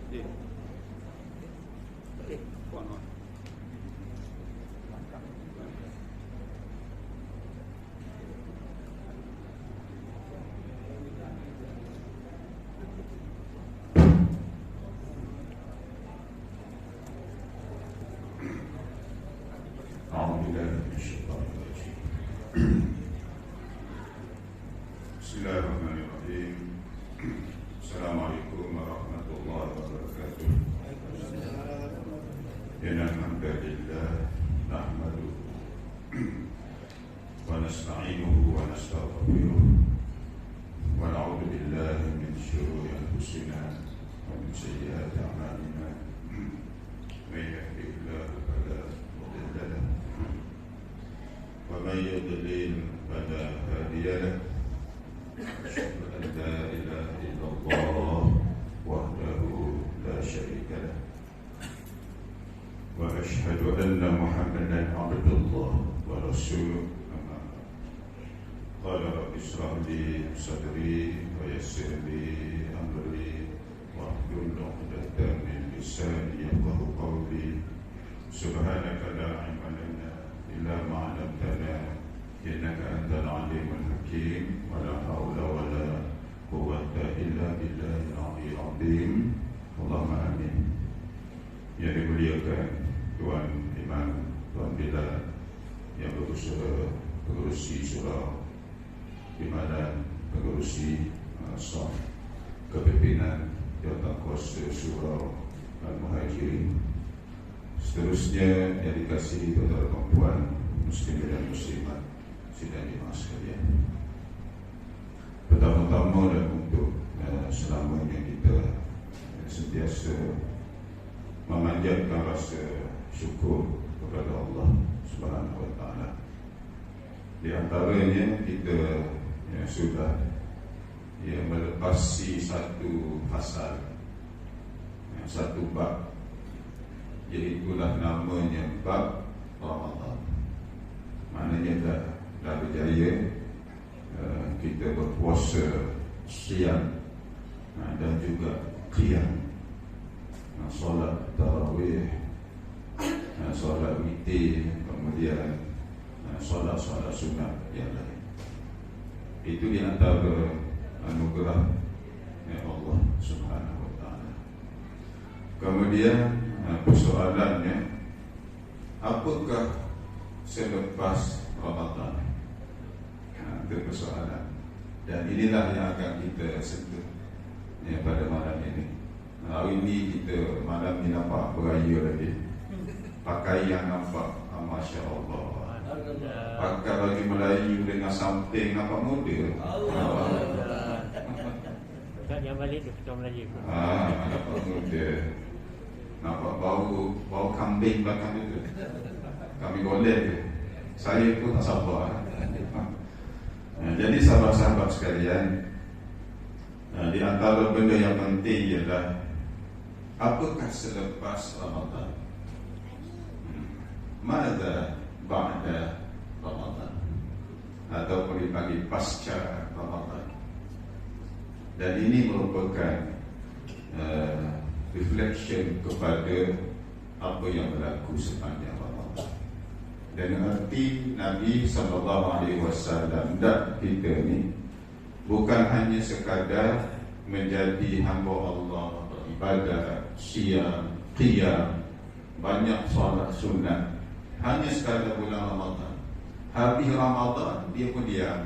Bismillahirrahmanirrahim. Assalamualaikum warahmatullahi wabarakatuh. Innal hamdalillah nahmaduhu wa nasta'inuhu wa nastaghfiruh wa na'udzu billahi min shururi anfusina wa min sayyiati a'malina. May yahdihillahu fala mudilla lahu wa may yudlil fala hadiya lahu. أشهد أن لا إله إلا الله وحده لا شريك له وأشهد أن محمدا عبد الله ورسوله أما بعد قال رب اشرح لي صدري ويسر لي أمري واحلل عقدة من لساني يفقهوا قولي سبحانك لا علم لنا إلا ما علمتنا إنك أنت العليم الحكيم ولا حول ولا قوة إلا بالله العلي العظيم اللهم آمين. Yang dimuliakan Tuan Imam, Tuan Bilal yang pengurusi surau Bimanan, pengurusi saf kepimpinan Jawatankuasa Surau Al-Muhajirin, seterusnya yang dikasihi saudara perempuan muslimin dan muslimat sidang jemaah sekalian. Pertama-tama dan untuk selamanya kita sentiasa memanjatkan rasa syukur kepada Allah Subhanahu wa taala. Di antaranya kita sudah melepasi satu fasal, satu bab, iaitulah namanya bab Ramadan. Maknanya dah berjaya kita berpuasa siang dan juga qiyam, solat tarawih, solat witir, kemudian solat-solat sunat yang lain. Itu di antara anugerah Allah Subhanahu wa taala. Kemudian persoalannya, apakah selepas Ramadan? Itu persoalan. Dan inilah yang akan kita sentuh pada malam ini. Hari ini kita malam ini nampak beraya lagi. Pakaian nampak Masya Allah. Pakai baju Melayu dengan samping nampak muda. Yang balik tu kita Melayu. Nampak muda. Nampak bau kambing belakang itu. Kami golek tu. Saya pun tak sabar. Jadi sahabat-sahabat sekalian, di antara benda yang penting ialah apakah selepas Ramadan? Mada ba'da Ramadan, ataupun dipanggil pasca Ramadan. Dan ini merupakan reflection kepada apa yang berlaku sepanjang Ramadan. Dengan arti Nabi SAW dan kita ni bukan hanya sekadar menjadi hamba Allah, beribadah, siam, qiyam, banyak solat sunat, hanya sekadar bulan Ramadan. Habis Ramadan dia pun diam,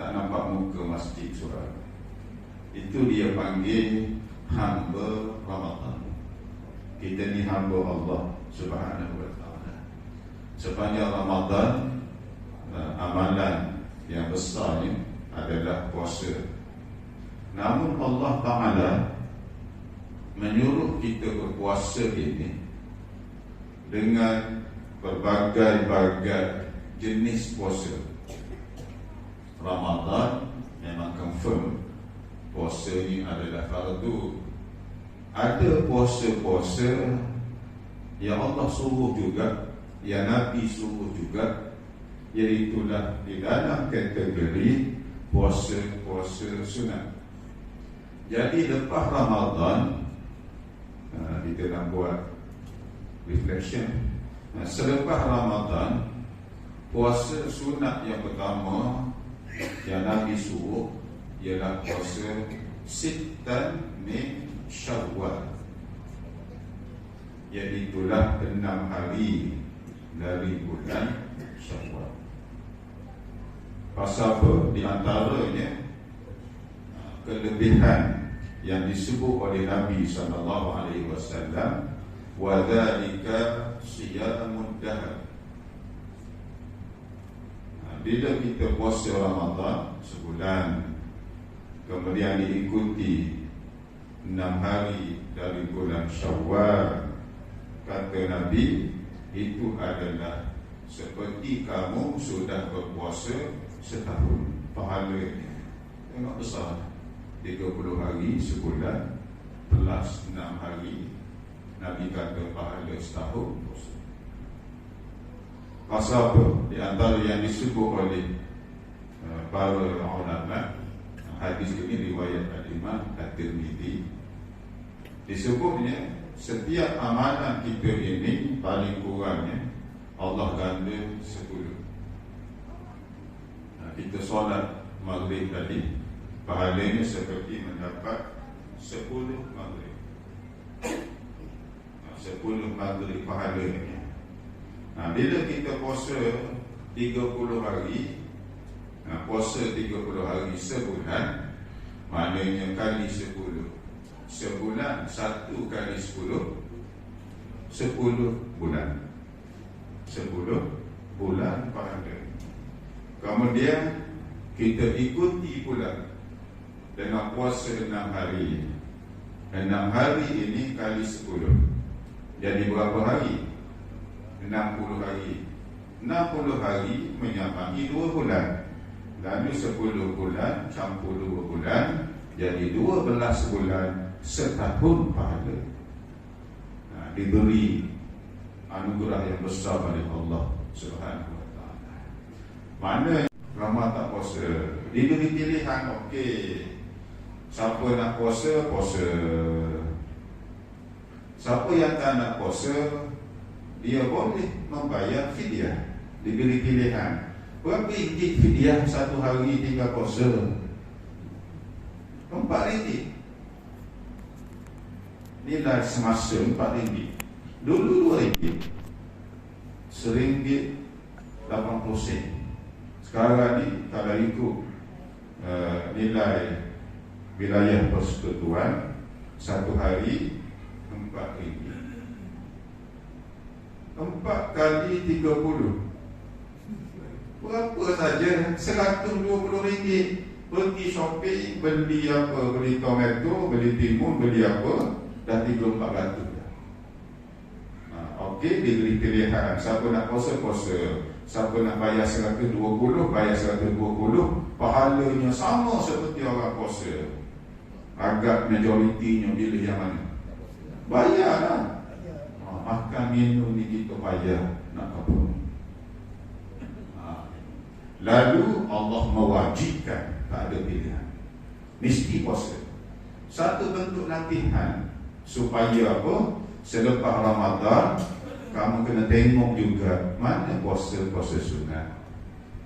tak nampak muka masjid surau. Itu dia panggil hamba Ramadan. Kita ni hamba Allah Subhanahu wa taala. Sepanjang Ramadan, amalan yang besarnya adalah puasa. Namun Allah Ta'ala menyuruh kita berpuasa ini dengan berbagai-bagai jenis puasa. Ramadan memang confirm puasa ini adalah fardu. Ada puasa-puasa yang Allah suruh juga, yang Nabi suruh juga, iaitulah di dalam kategori puasa-puasa sunat. Jadi lepas Ramadan kita nak buat reflection. Selepas Ramadan, puasa sunat yang pertama yang Nabi suruh ialah puasa Sittan min Syawal, iaitulah 6 hari dari bulan Syawal. Pasal apa? Di antaranya kelebihan yang disebut oleh Nabi SAW, wa dzalika siyamud dahr. Bila kita puasa Ramadan sebulan, kemudian diikuti 6 hari dari bulan Syawal, kata Nabi, itu adalah seperti kamu sudah berpuasa setahun. Pahalanya tengok besar, 30 hari sebulan plus 6 hari, Nabi kata pahala setahun puasa. Pasal apa? Di antara yang disebut oleh para ulama, hadis ini riwayat Al-Imam At-Tirmidzi, disebutnya setiap amalan kita ini paling kurangnya Allah ganda 10. Kita solat maghrib tadi, pahalanya seperti mendapat 10 maghrib. 10 maghrib pahalanya. Bila kita puasa 30 hari, puasa 30 hari sebulan, maknanya kali 10. Sebulan 1 kali 10, 10 bulan. 10 bulan pahala. Kemudian kita ikuti pula dengan puasa 6 hari. 6 hari ini kali 10, jadi berapa hari? 60 hari. 60 hari menyamai 2 bulan. Lalu 10 bulan campur 2 bulan, jadi 12 bulan, setahun pahala. Diberi anugerah yang besar oleh Allah Subhanahu wa ta'ala. Mana ramai tak puasa, diberi pilihan. Okey, siapa nak puasa, puasa. Siapa yang tak nak puasa, dia boleh membayar fidyah. Diberi pilihan. Berapa ringgit fidyah satu hari tinggal puasa? 4 ringgit. Nilai semasa 4 ringgit. Dulu 2 ringgit. RM1.80. Sekarang ni kalau ikut nilai wilayah persekutuan, satu hari 4 ringgit. 4 kali 30, berapa saja? RM120. Pergi shopping, beli apa? Beli tomato, beli timun, beli apa? Dah RM3,400. Okey, diberi pilihan. Siapa nak puasa, puasa. Siapa nak bayar RM120, bayar RM120. Pahalanya sama seperti orang puasa. Agak majoritinya pilih yang mana? Bayar lah. Makan minum ni kita bayar. Nak apa? Lalu Allah mewajibkan, tak ada pilihan, mesti puasa. Satu bentuk latihan supaya apa? Selepas Ramadan kamu kena tengok juga mana puasa-puasa sunat.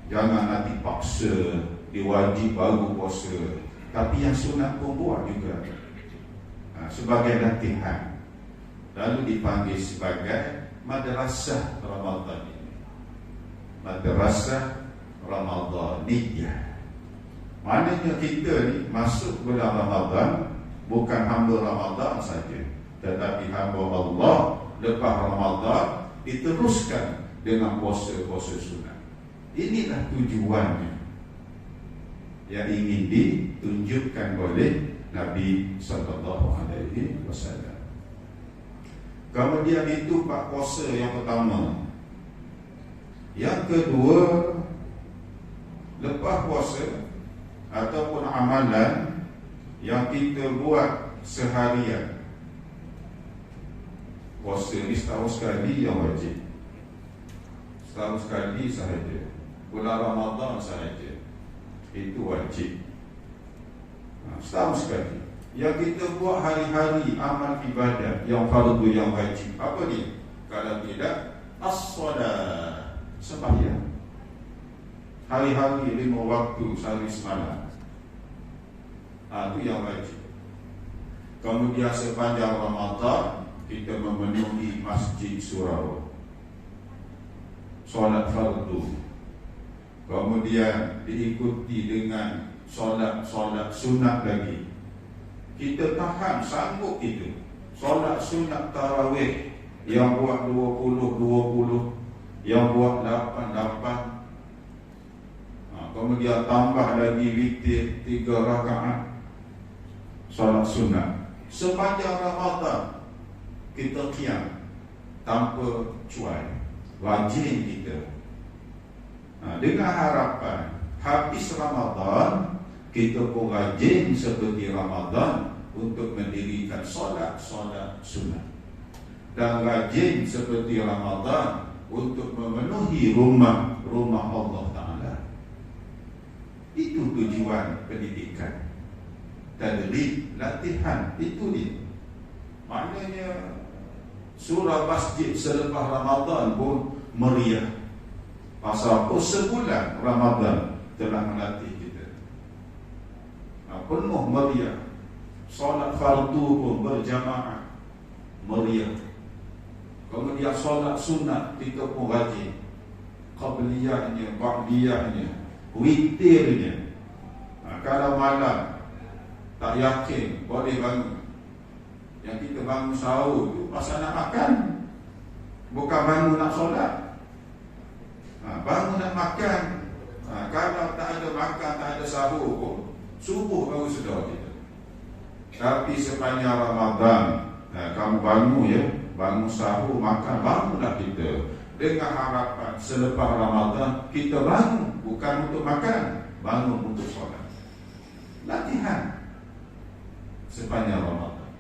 Jangan nanti paksa diwajib baru puasa, tapi yang sunat pun buat juga, sebagai latihan. Lalu dipanggil sebagai madrasah Ramadan ini. Madrasah Ramadaniyah. Maknanya kita ni masuk bulan Ramadan bukan hamba Ramadan saja, tetapi hamba Allah. Lepas Ramadan diteruskan dengan puasa-puasa sunat. Inilah tujuannya yang ingin ditunjukkan oleh Nabi SAW. Kemudian itu pak puasa yang pertama. Yang kedua, lepas puasa ataupun amalan yang kita buat seharian. Puasa ni setahun sekali yang wajib, setahun sekali sahaja. Bulan Ramadan sahaja, itu wajib. Setahun sekali. yang kita buat hari-hari amal ibadat yang fardu, yang wajib. Apa dia? Kalau tidak, as-solat, sembahyang. Hari-hari 5 waktu sehari semalam. Itu yang wajib. Kemudian sepanjang Ramadan kita memenuhi masjid surau, solat fardu. Kemudian diikuti dengan solat sunat lagi. Kita tahan, sanggup itu. Solat sunat tarawih yang buat 20, yang buat 8. Kemudian tambah lagi witir 3 rakaat solat sunat. Sepanjang Ramadan kita qiyam tanpa cuai, wajib kita. Dengan harapan habis Ramadan kita pun rajin seperti Ramadan untuk mendirikan solat sunat, dan rajin seperti Ramadan untuk memenuhi rumah Allah Ta'ala. Itu tujuan pendidikan, tadrib, latihan. Itu dia. Maknanya surah masjid selepas Ramadan pun meriah. Pasal sebulan Ramadan telah melatih kita. Penuh meriah. Solat fardu pun berjamaah, meriah. Kemudian solat sunat kita pun rajin. Qabliyahnya, ba'diyahnya, witirnya. Kalau malam tak yakin boleh bangun, yang kita bangun sahur tu pasal nak makan, bukan bangun nak solat. Bangun nak makan. Kalau tak ada makan, tak ada sahur pun, subuh baru sedar kita. Tapi sepanjang Ramadan, kamu bangun ya, bangun sahur, makan, bangunlah kita. Dengan harapan selepas Ramadan kita bangun bukan untuk makan, bangun untuk solat. Latihan sepanjang Ramadan.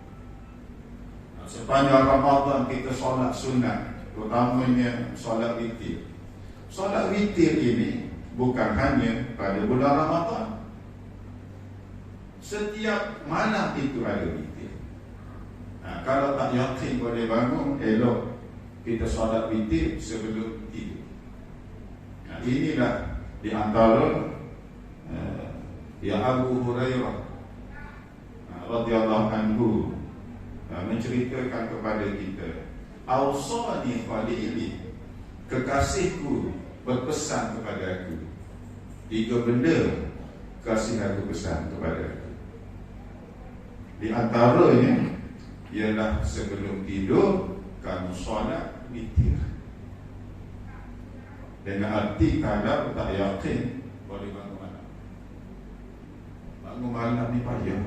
Sepanjang Ramadan kita solat sunat, terutamanya solat witir. Solat witir ini bukan hanya pada bulan Ramadan. Setiap malam itu ada witir. Kalau tak yakin boleh bangun, elok kita solat witir sebelum tidur. Inilah di antara yang Abu Hurairah radhiyallahu anhu menceritakan kepada kita, "Awsani khalili," kekasihku berpesan kepada aku 3 benda kasih aku pesan kepada aku. Di antaranya ialah sebelum tidur kamu solat witir. Dengan arti kalau tak yakin boleh bangun malam. Bangun malam ni payah.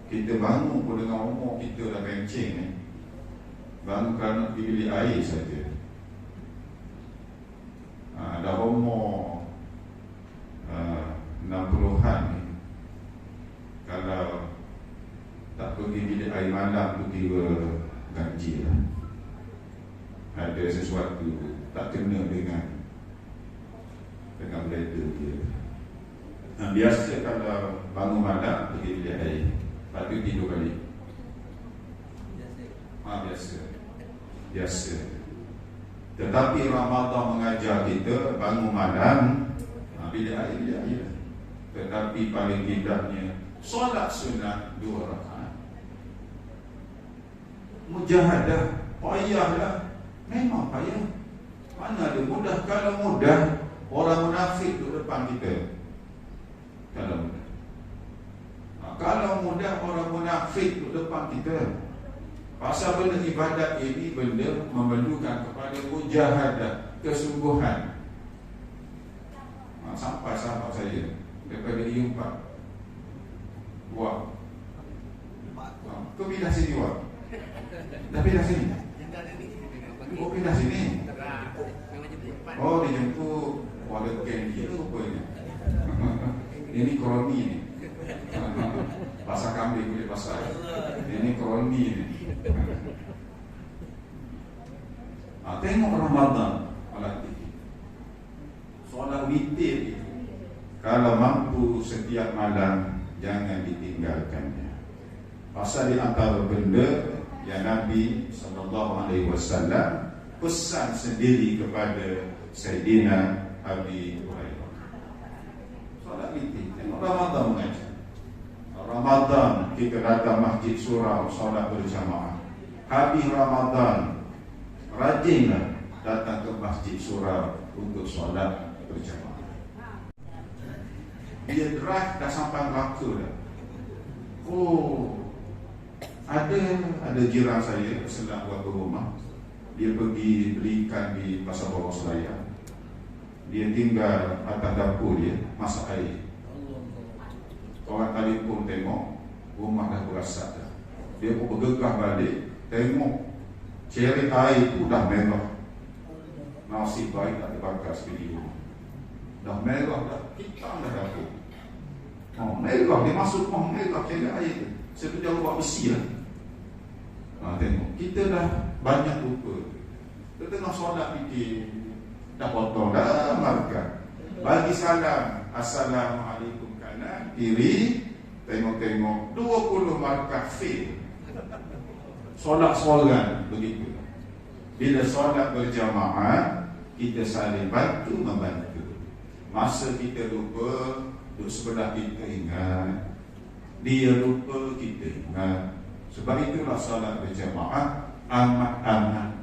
Kita bangun pun dengan umur kita dah kencing ni. Bangun kerana pergi bilik air saja. Dah umur 60-an ni, kalau tak pergi bilik air malam tu kira ganjil lah. Ada sesuatu tak kena dengan bladder dia. Biasa kalau bangun malam pergi bilik air, lepas tu tidur balik. Biasa. Tetapi Ramadan mengajar kita bangun malam, bilik air. Tetapi paling tidaknya solat sunat 2 rakaat. Mujahadah, payahlah. Memang payah. Mana ada mudah? Kalau mudah, orang munafik duduk depan kita. Kalau mudah, orang munafik duduk depan kita. Pasal benda ibadat ini benda memerlukan kepada mujahadah, kesungguhan. Sampai sahabat saya daripada Iumpat, wah, kau pindah sini wah. Dah pindah sini? Oh pindah sini? Oh dijemput. Wah ada candy tu rupanya. Ini kroni ni. Pasar kambing boleh pasar. Ini kroni ni. Tengok Ramadan alatih. Solat witir itu, kalau mampu setiap malam jangan ditinggalkannya. Pasal di antara benda yang Nabi SAW pesan sendiri kepada Sayyidina Abi Hurairah. Solat witir. Tengok Ramadan mengajar. Ramadan kita datang masjid surau solat berjamaah. Habis Ramadan rajinlah datang ke masjid surau untuk solat berjamaah. Dia drive dah sampai Melaka dah. Ada jiran saya sedang buat rumah. Dia pergi beli ikan di Pasar Bawah Selayar. Dia tinggal atas dapur dia masak air. Orang telefon tengok rumah dah berasak dah. Dia pun bergegas balik, tengok ceri air tu dah merah. Nasib baik tak terbakar sekali rumah. Dah merah dah, hitam dah dapur. Merah, dia masuk rumah merah ceri air tu. Seperti buat besi lah. Tengok, kita dah banyak lupa. Kita tengah solat fikir, dah potong, dah markah. Bagi salam, Assalamualaikum kanan, kiri, tengok-tengok 20 markah fail. Solat seorang begitu. Bila solat berjamaah, kita saling bantu membantu. Masa kita lupa, duduk sebelah kita ingat. Dia lupa, kita ingat. Sebab itulah solat berjamaah amat-amat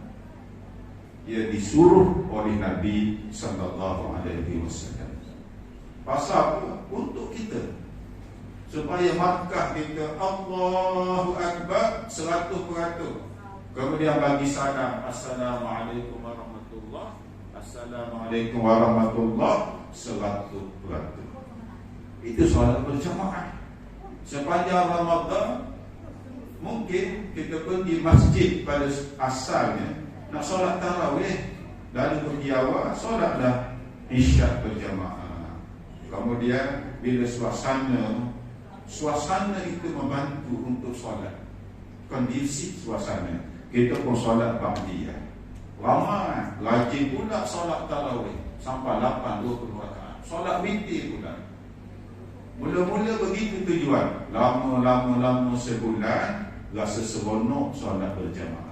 ia disuruh oleh Nabi SAW. Pasal apa? Untuk kita, supaya markah kita Allahu Akbar 100%. Kemudian bagi salam Assalamualaikum warahmatullahi, Assalamualaikum warahmatullahi 100%. Itu solat berjamaah. Sepanjang Ramadan mungkin kita pergi masjid pada asalnya nak solat tarawih, lalu pergi awal solat dah isyak berjamaah. Kemudian bila suasana itu membantu untuk solat, kondisi suasana, kita pun solat ba'diyah. Ramai rajin pula solat tarawih sampai 8-20 rakaat. Solat witir pula. Mula-mula begitu tujuan. Lama sebulan rasa seronok solat berjamaah.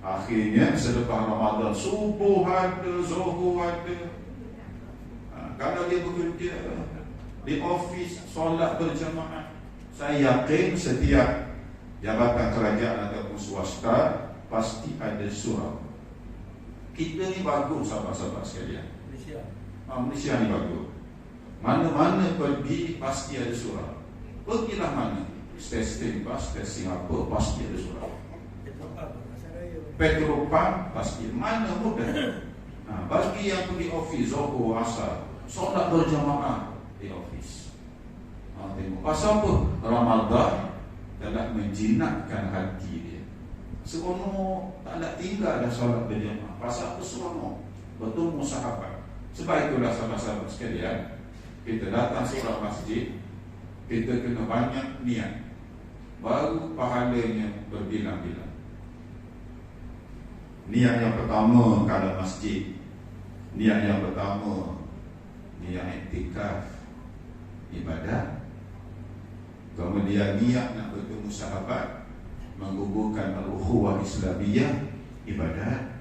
Akhirnya selepas Ramadan subuh ada, zuhur ada. Kalau dia bekerja di ofis solat berjamaah, saya yakin setiap jabatan kerajaan ataupun swasta pasti ada surau. Kita ni bagus sahabat-sahabat sekalian. Malaysia ni bagus. Mana-mana pergi pasti ada surau. Pergilah mana, stesen bas, stesen apa, pasti ada surau. Petropan pasti, mana mudah. Bagi yang pergi ofis zuhur asar, solat berjamaah di ofis. Tengok pasal apa? Ramadan telah menjinakkan hati dia. Seronok, tak nak tinggal dah solat berjamaah. Pasal apa seronok? Bertemu sahabat. Sebab itulah sahabat-sahabat sekalian, kita datang surau masjid, kita kena banyak niat, baru pahalanya berbilang-bilang. Niat yang pertama kalau masjid, niat yang pertama niat iktikaf, ibadah. Kemudian niat nak bertemu sahabat, menggugurkan al-ukhuwah Islamiyah, ibadah.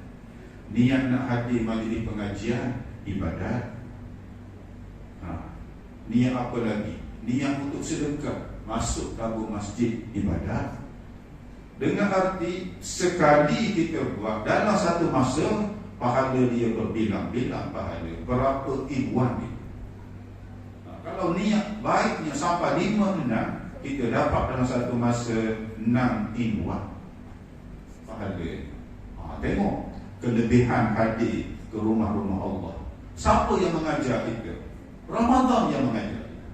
Niat nak hadir majlis pengajian, ibadah. Niat apa lagi? Niat untuk sedekah, masuk tabung masjid, ibadah. Dengan arti sekali kita buat dalam satu masa, pahala dia berbilang-bilang pahala. Berapa ribuan dia. Kalau niat baiknya sampai 5-6, kita dapat dalam satu masa 6 ribuan pahala. Tengok kelebihan hadir ke rumah-rumah Allah. Siapa yang mengajar kita? Ramadan yang mengajar kita.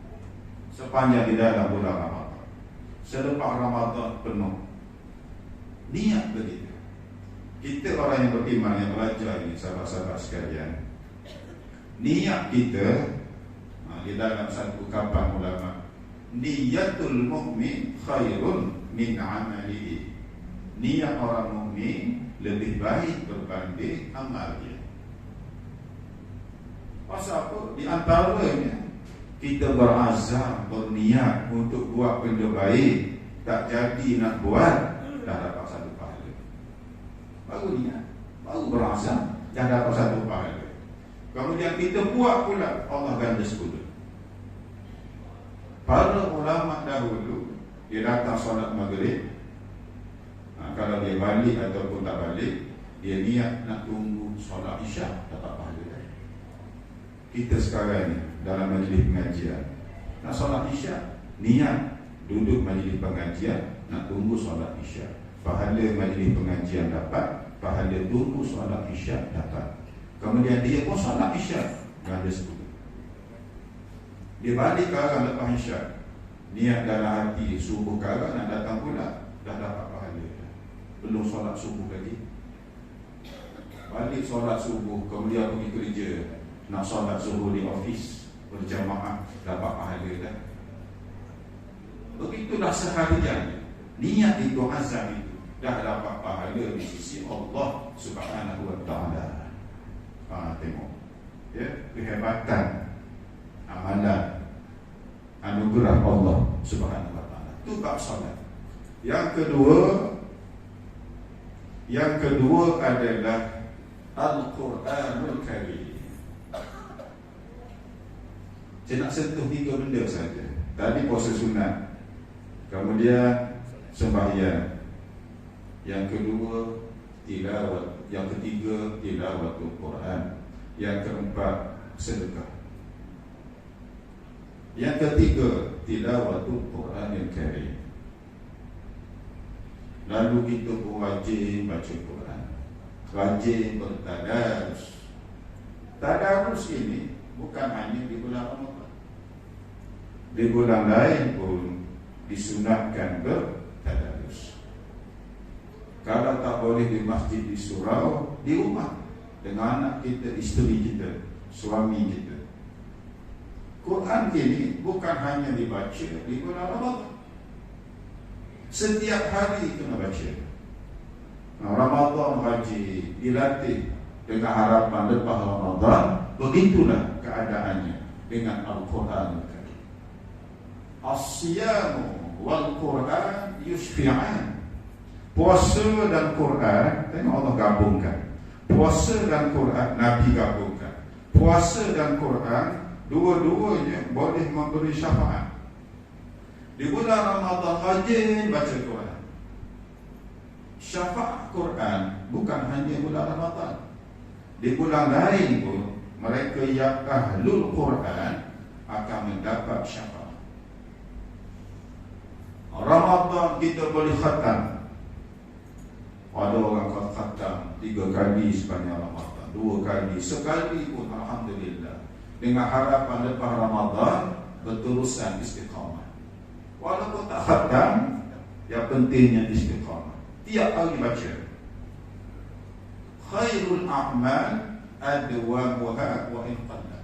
Sepanjang di dalam bulan Ramadan. Selepas Ramadan penuh. Niat begitu. Kita orang yang beriman, yang belajar ini, sahabat-sahabat sekalian, niat kita di dalam satu ungkapan ulama, niyatul mu'min khairun min amalihi. Niat orang mukmin lebih baik berbanding amal dia. Pasal apa? Di antaranya kita berazam, berniat untuk buat benda baik, tak jadi nak buat, dah dapat satu pahala. Baru niat, baru berazam, dah dapat satu pahala. Kemudian kita buat pula, Allah ganda 10. Para ulama dahulu, dia datang solat maghrib, kalau dia balik ataupun tak balik, dia niat nak tunggu solat isyak, dapat pahala. Kita sekarang ni dalam majlis pengajian, nak solat isyak, niat duduk majlis pengajian, nak tunggu solat isyak, pahala majlis pengajian dapat, pahala tunggu solat isyak dapat. Kemudian dia pun solat isyak, ganda 10. Dia balik ke arah lepas isyak, niat dalam hati subuh ke arah nak datang pula, dah dapat pahala. Belum solat subuh lagi, balik solat subuh, kemudian pergi kerja, nak solat zuhur di office berjamaah, dapat pahala dah. Begitulah seharian. Niat itu, azam itu, dah dapat pahala di sisi Allah Subhanahu wa ta'ala. Tengok ya, kehebatan amalan anugerah Allah Subhanahu wa ta'ala. Itu bab solat. Yang kedua adalah Al-Quranul Karim. Saya nak sentuh 3 benda saja. Tadi puasa sunat, kemudian sembahyang, yang kedua tilawat, yang ketiga tilawatul Quran, yang keempat sedekah, yang ketiga tilawatul Quranil Karim. Lalu kita pun wajib baca Quran, wajib bertadarus. Tadarus ini bukan hanya di bulan Ramadan, di bulan lain pun disunatkan bertadarus. Kalau tak boleh di masjid, di surau, di rumah dengan anak kita, isteri kita, suami kita. Quran ini bukan hanya dibaca di bulan Ramadan, setiap hari kena baca. Ramadan wajib dilatih dengan harapan lepas Ramadan. Begitulah keadaannya dengan Al-Quran. As-siyamu wal Quran yushfi'an. Puasa dan Quran, tengok Allah gabungkan. Puasa dan Quran, Nabi gabungkan. Puasa dan Quran, dua-duanya boleh memberi syafaat. Di bulan Ramadan wajib baca Quran. Syafaat Quran bukan hanya bulan Ramadan, di bulan lain pun mereka yang ahlul Quran akan mendapat syafaat. Ramadan kita boleh khatam. Ada orang khatam 3 kali sepanjang Ramadan, 2 kali, sekali pun alhamdulillah. Dengan harapan lepas Ramadan berterusan istiqamah. Walaupun tak khatam, yang pentingnya istiqamah. Tiap hari baca. Khairul a'mal adwamuha wa in qalla.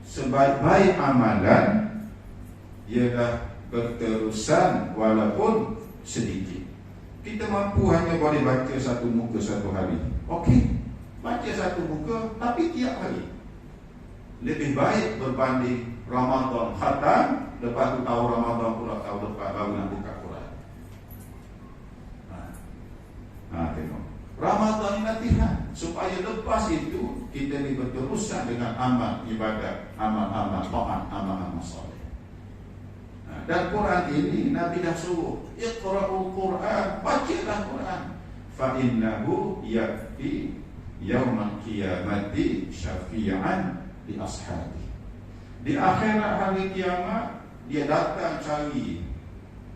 Sebaik-baik amalan ialah berterusan walaupun sedikit. Kita mampu hanya boleh baca 1 muka 1 hari, okey, baca 1 muka tapi tiap hari. Lebih baik berbanding Ramadan khatam, lepas tu tahu Ramadan pula tahun depan baru nak buka Quran. Tengok, Ramadan ini latihan supaya lepas itu kita ni berterusan dengan amal ibadat, amal-amal taat, amal-amal soleh. Dan Quran ini Nabi dah suruh, iqra'ul Quran, bacalah Quran, fa innahu ya'ti yaumal qiyamati syafi'an li ashabi. Di akhirat hari kiamat dia datang cari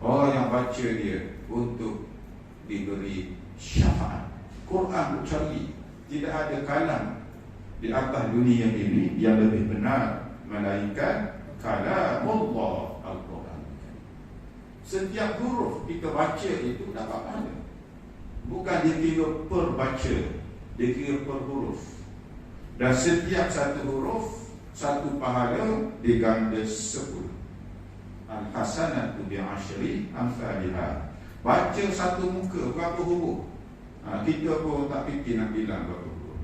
orang yang baca dia untuk diberi syafaat. Quran cari, tidak ada kalam di atas dunia ini yang lebih benar melainkan kalamullah Al-Quran. Setiap huruf kita baca itu dapat pahala. Bukan dikira per baca, dikira per huruf. Dan setiap satu huruf, satu pahala diganda 10. Al-hasanatu bi'ashri amsalihha. Baca 1 muka berapa huruf? Kita pun tak fikir nak bilang berapa huruf.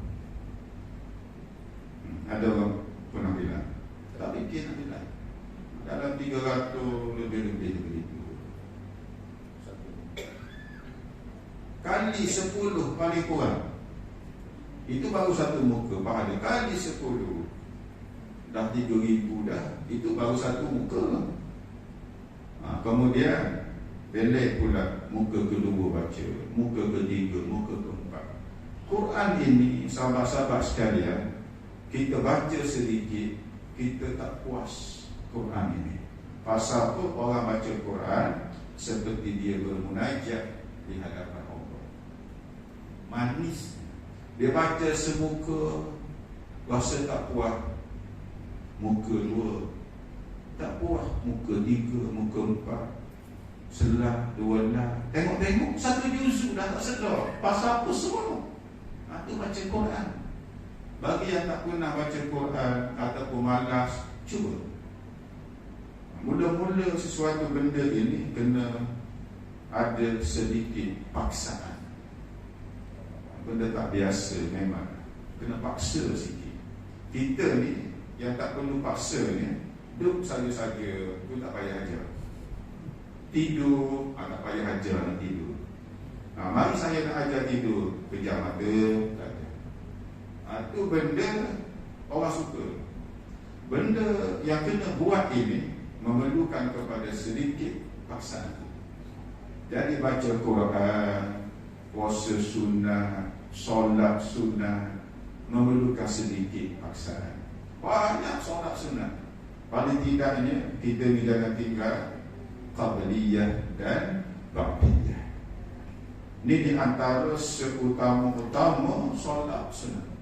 Ada orang pernah bilang, tak fikir nak bilang. Dalam 300 lebih-lebih begitu. kali 10 paling kurang. Itu baru satu muka pahala. Kali 10 dah 3,000 dah. Itu baru satu muka. Kemudian belek pula muka kedua baca, muka ketiga, muka keempat. Quran ini, sahabat-sahabat sekalian, kita baca sedikit, kita tak puas Quran ini. Pasal tu orang baca Quran seperti dia bermunajat di hadapan Allah. Manis. Dia baca semuka, rasa tak puas. Muka 2 tak puas, muka 3, muka 4, selah, 2 lah. Tengok-tengok satu juzuk dah tak sedar. Pasal apa semua? Itu baca Quran. Bagi yang tak pernah baca Quran ataupun malas, cuba. Mula-mula sesuatu benda ini kena ada sedikit paksaan. Benda tak biasa memang kena paksa sikit. Kita ni yang tak perlu paksa ni, duduk saja-saja, tu tak payah ajar. Tidur, tak payah ajar nak tidur. Mari saya nak ajar tidur, pejam mata, tak ada. Itu benda orang suka. Benda yang kena buat ini memerlukan kepada sedikit paksaan. Jadi baca Quran, puasa sunnah, solat sunnah, memerlukan sedikit paksaan. Banyak solat sunnah. Paling tidaknya kita ni jangan tinggal qabliyah dan ba'diyah. Ini di antara seutama-utama solat sunnah,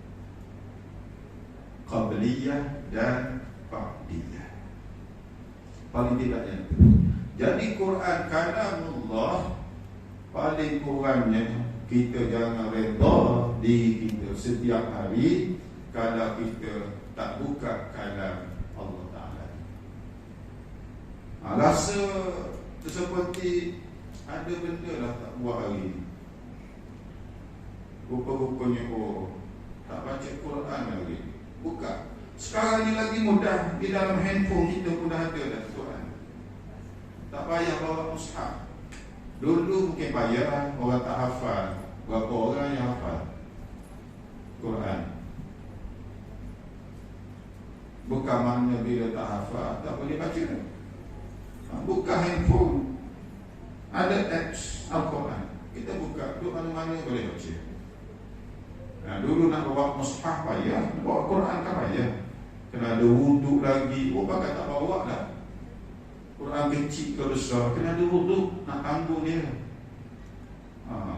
qabliyah dan ba'diyah. Paling tidak yang itu. Jadi Quran kalamullah, paling kurangnya kita jangan redha diri kita setiap hari kalau kita tak buka kalam Allah Ta'ala. Rasa seperti ada benda lah tak buat hari ni. Rupa-rupanya tak baca Quran hari ni. Buka. Sekarang ni lagi mudah, di dalam handphone kita pun dah ada dah Quran. Tak payah bawa mushaf. Dulu mungkin payah, orang tak hafal. Berapa orang yang hafal Quran? Bukan makna bila tak hafal tak boleh baca. Buka handphone, ada apps Al-Quran, kita buka, duduk mana-mana boleh baca. Dulu nak bawa mushaf payah, bawa Quran kan payah. Kena ada wuduk lagi. Pakai tak bawa dah. Quran kecil ke besar, kena ada wuduk, nak tanggung dia.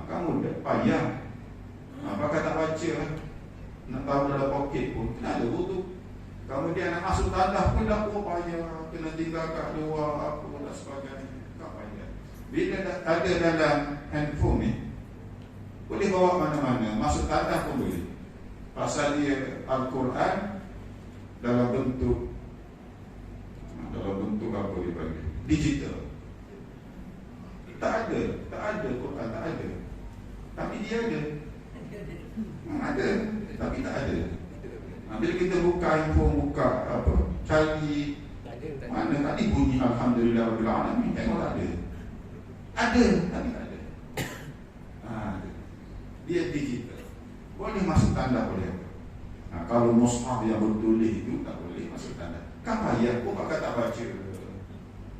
Kamu dah payah. Pakai tak baca, nak tahu dalam poket pun kena ada wuduk. Kemudian nak masuk tandas pun dah payah, kena tinggal kat luar apa dan sebagainya. Tak payah. Bila ada dalam handphone ni, boleh bawa mana-mana, masuk tandas pun boleh. Pasal dia Al-Quran dalam bentuk apa dia panggil? Digital. Tak ada Quran, tak ada. Tapi dia ada. Ada, tapi tak ada. Bila kita buka handphone, buka apa, cari mana tadi bunyi Alhamdulillah Rabbil Alamin, tengok tak ada. Ada, tapi tak ada. Dia digital. Boleh masuk tanda, boleh. Kalau mushaf yang bertulis itu tak boleh masuk tanda. Kan payah, pakai tak baca.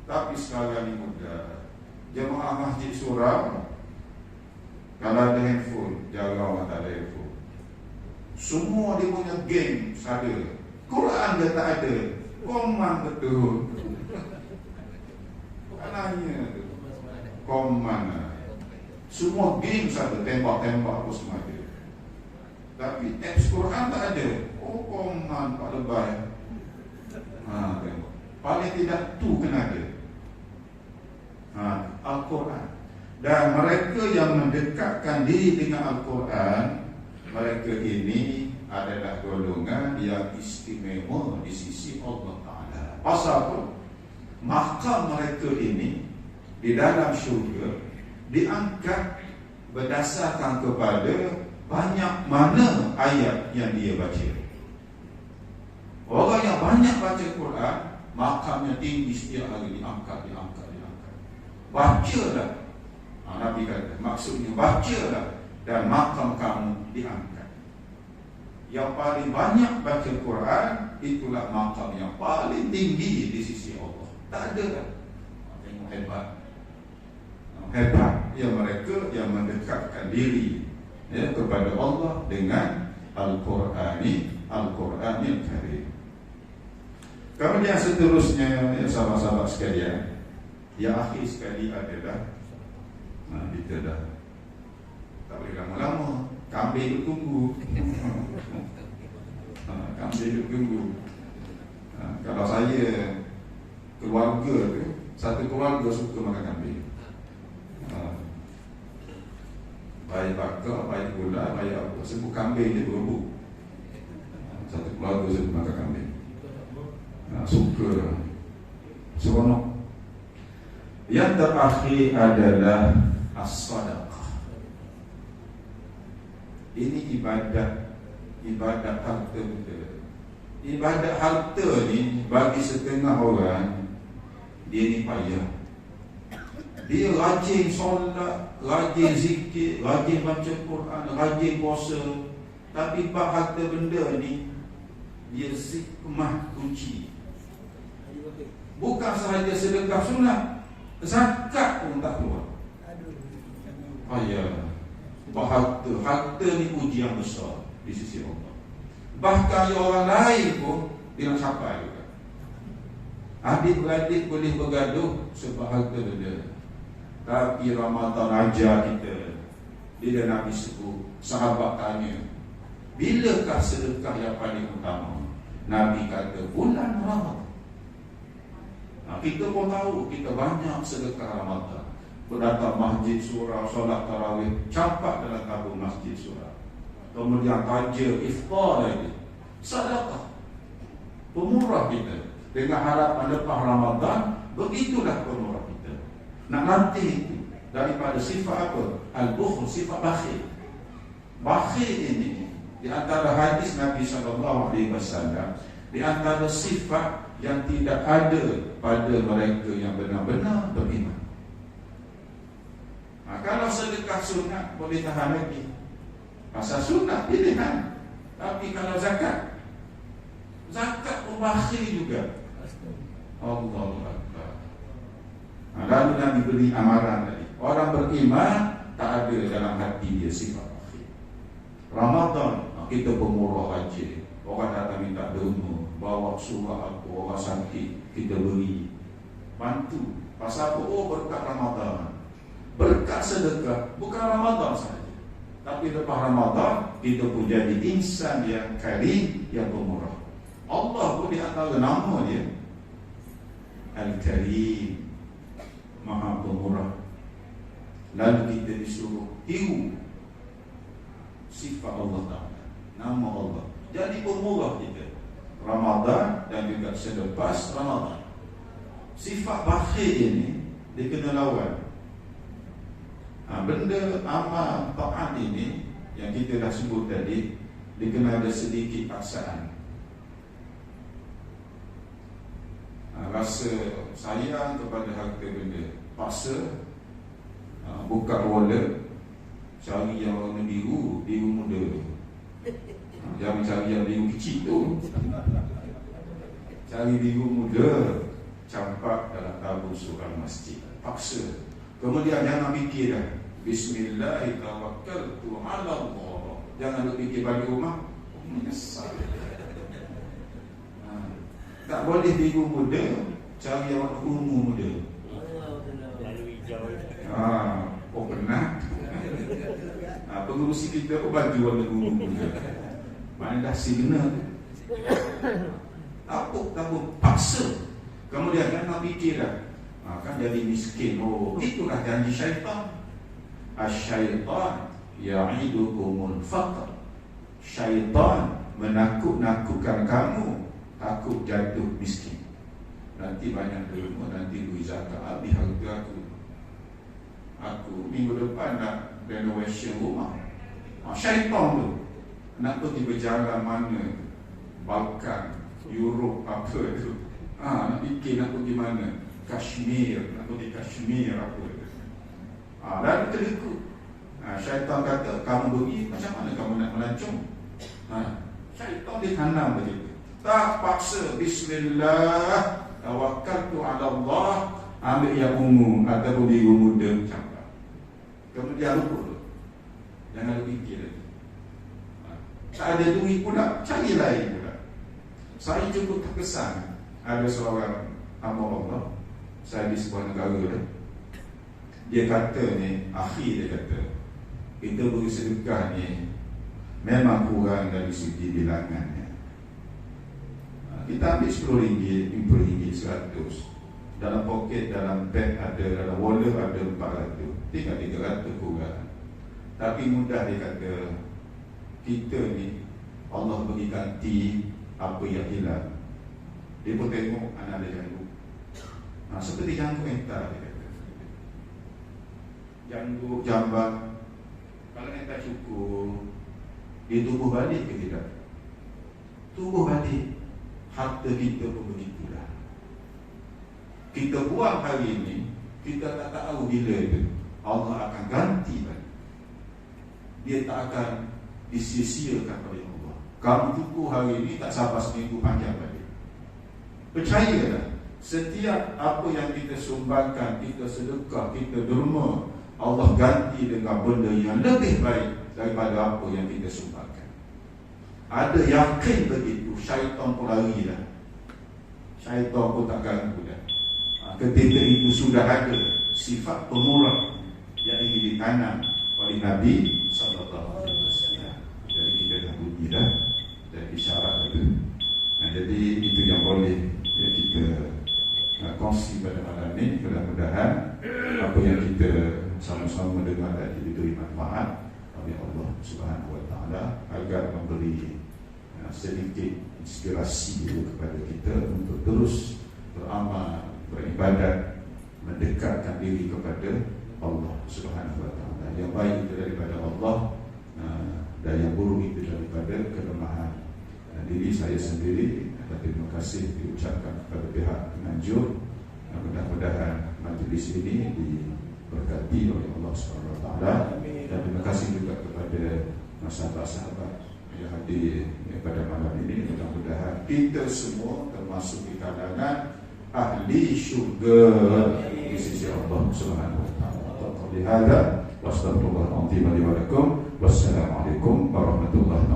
Tapi sekarang ni mudah. Jemaah Masjid Surau, kalau ada handphone, jaga orang tak ada handphone. Semua dia punya game ada. Quran dia tak ada. Koman betul. Anaknya koman. Semua game ada, tembak-tembak apa semua ada. Tapi apps Quran tak ada. Koman Pak Lebay. Tengok. Paling tidak tu kena ada. Al-Quran. Dan mereka yang mendekatkan diri dengan Al-Quran, mereka ini adalah golongan yang istimewa di sisi Allah Ta'ala. Pasal apa? Makam mereka ini di dalam syurga diangkat berdasarkan kepada banyak mana ayat yang dia baca. Orang yang banyak baca Quran, makamnya tinggi, setiap hari diangkat. Baca dah. Nabi kata, maksudnya bacalah dan makam kamu diangkat. Yang paling banyak baca Quran, itulah makam yang paling tinggi di sisi Allah. Tak ada kan? Tengok hebat. Hebat yang mereka yang mendekatkan diri kepada Allah dengan Al-Quranil Karim. Kemudian seterusnya, sahabat-sahabat sekalian, yang akhir sekali adalah kita dah tak boleh lama-lama, kambing duk tunggu. Kambing duk tunggu. Kalau saya keluarga tu, satu keluarga suka makan kambing. Baik bakar, baik gula, baik apa, sebut kambing je berebut. Satu keluarga suka makan kambing. Suka, seronok. Yang terakhir adalah as-sadaqah. Ini ibadat harta benda. Ibadat harta ni bagi setengah orang, dia ni payah. Dia rajin solat, rajin zikir, rajin baca Quran, rajin puasa, tapi bab harta benda ni dia zikmah kunci. Bukan sahaja sedekah sunat, zakat pun tak keluar. Payah. Harta ni ujian besar di sisi Allah. Bahkan orang lain pun dia nak capai juga. Adik-beradik boleh bergaduh sebab harta benda. Tapi Ramadan ajar kita. Bila Nabi sebut, sahabat tanya, bilakah sedekah yang paling utama? Nabi kata, bulan Ramadan. Kita pun tahu, kita banyak sedekah Ramadan. Berdatang masjid surau, solat tarawih, campak dalam tabung masjid surau. Kemudian tajil, iftar lagi. Sedekah. Pemurah kita. Dengan harapan lepas Ramadan, begitulah pemurah kita. Nak nanti itu daripada sifat apa? Al-bukhl, sifat bakhil. Bakhil ini di antara hadis Nabi SAW, di antara sifat yang tidak ada pada mereka yang benar-benar beriman. Kalau sedekah sunat boleh tahan lagi, pasal sunat pilihan. Tapi kalau zakat pun bakhil juga. Allahu Akbar. Lalu Nabi beri amaran tadi, orang beriman tak ada dalam hati dia sifat bakhil. Ramadan kita pemurah rajin. Orang datang minta derma, bawa surah apa, orang sakit, kita beri, bantu. Pasal apa? Oh, berkat Ramadan, berkat sedekah. Bukan Ramadan saja, tapi lepas Ramadan kita pun jadi insan yang karim, yang pemurah. Allah pun di antara nama dia Al-Karim, Maha Pemurah. Lalu kita disuruh tiru sifat Allah Ta'ala, nama Allah. Jadi pemurah kita Ramadan dan juga selepas Ramadan. Sifat bakhil ini dia kena lawan. Benda amal taat ini yang kita dah sebut tadi, dia kena ada sedikit paksaan. Rasa sayang kepada harta benda, paksa buka wallet, cari yang warna biru, biru muda. Jangan cari yang biru kecil tu. Cari biru muda, campak dalam tabung surau masjid. Paksa. Kemudian jangan fikir dah, Bismillahirrahmanirrahim, ala Allah. Jangan duk fikir balik rumah, menyesal. Tak boleh biru muda, cari yang warna ungu muda. Lalu hijau. Oh benar. Pengurusi kita baju warna ungu muda. Mana dah signal. Tapuk paksa. Kemudian jangan fikir dah, kan jadi miskin. Oh, itulah janji syaitan. Asy-syaitan ya'idukumul faqr. Syaitan menakut-nakutkan kamu takut jatuh miskin. Nanti banyak derma, nanti duit zakat habis harta aku minggu depan nak renovation rumah. Syaitan tu nak pergi berjalan mana, Balkan, Europe, apa tu, nak fikir nak pergi mana, Kashmir, nak pergi Kashmir apa tu. Lalu terikut. Syaitan kata, kamu pergi, macam mana kamu nak melancong? Syaitan ditanam begitu. Tak paksa, bismillah, tawakkaltu ala Allah, ambil yang ungu ataupun biru muda, campak. Kemudian lupa tu. Jangan lupa fikir lagi. Tak ada duit pula, cari lain pula. Saya cukup terkesan. Ada seorang hamba Allah, saya di sebuah negara tu. Dia kata ni, akhir dia kata, kita beri sedekah ni memang kurang dari segi bilangannya. Kita ambil RM10, RM50, RM100. Dalam poket, dalam beg ada, dalam wallet ada RM400. Tinggal RM300 kurang. Tapi mudah dia kata, kita ni Allah bagi ganti apa yang hilang. Dia pun tengok anak dia janggut. Seperti janggut entah dia kata. Janggut, jambat. Kalau entah cukup, dia tumbuh balik ke tidak? Tumbuh balik. Harta kita pun begitulah. Kita buang hari ini, kita tak tahu bila itu Allah akan ganti balik. Dia tak akan disia-siakan oleh Allah. Kamu cukup hari ini, tak sabar seminggu panjang balik. Percayalah, setiap apa yang kita sumbangkan, kita sedekah, kita derma, Allah ganti dengan benda yang lebih baik daripada apa yang kita sumbangkan. Ada yakin begitu, syaitan pun lari dah. Syaitan pun tak ganggu dah. Ketika itu sudah ada sifat pemurah yang ingin ditanam oleh Nabi sallallahu alaihi wasallam. Jadi kita dah bunyi dah dan isyarat itu. Jadi itu yang boleh kita kongsi pada malam ini. Mudah-mudahan apa yang kita sama-sama dengar tadi diberi manfaat oleh Allah Subhanahu wa taala agar memberi sedikit inspirasi kepada kita untuk terus beramal, beribadat, mendekatkan diri kepada Allah Subhanahu wa taala. Yang baik itu daripada Allah, dan yang buruk itu daripada kelemahan diri saya sendiri. Terima kasih diucapkan kepada pihak penganjur. Mudah-mudahan majlis ini diberkati oleh Allah Subhanahu wa taala. Dan terima kasih juga kepada sahabat-sahabat yang hadir pada malam ini. Mudah-mudahan kita semua termasuk di kalangan ahli syurga di sisi Allah Subhanahu wa taala. Lihada wassalamualaikum warahmatullahi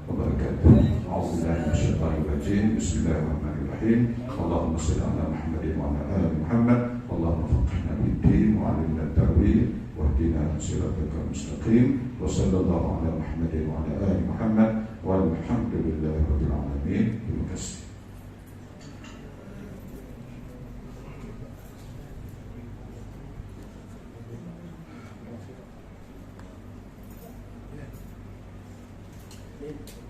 wabarakatuh. A'udzubillahi minasyaitonir rajim. Bismillahirrahmanirrahim. Allahumma shalli ala Muhammadin wa ala ali Muhammad. Allahumma faqihna fid-din wa 'allimna at-ta'wil wahdina siratal mustaqim. Wa sallallahu ala Muhammadin wa ala ali Muhammad walhamdulillahi rabbil alamin. Terima kasih. Amin.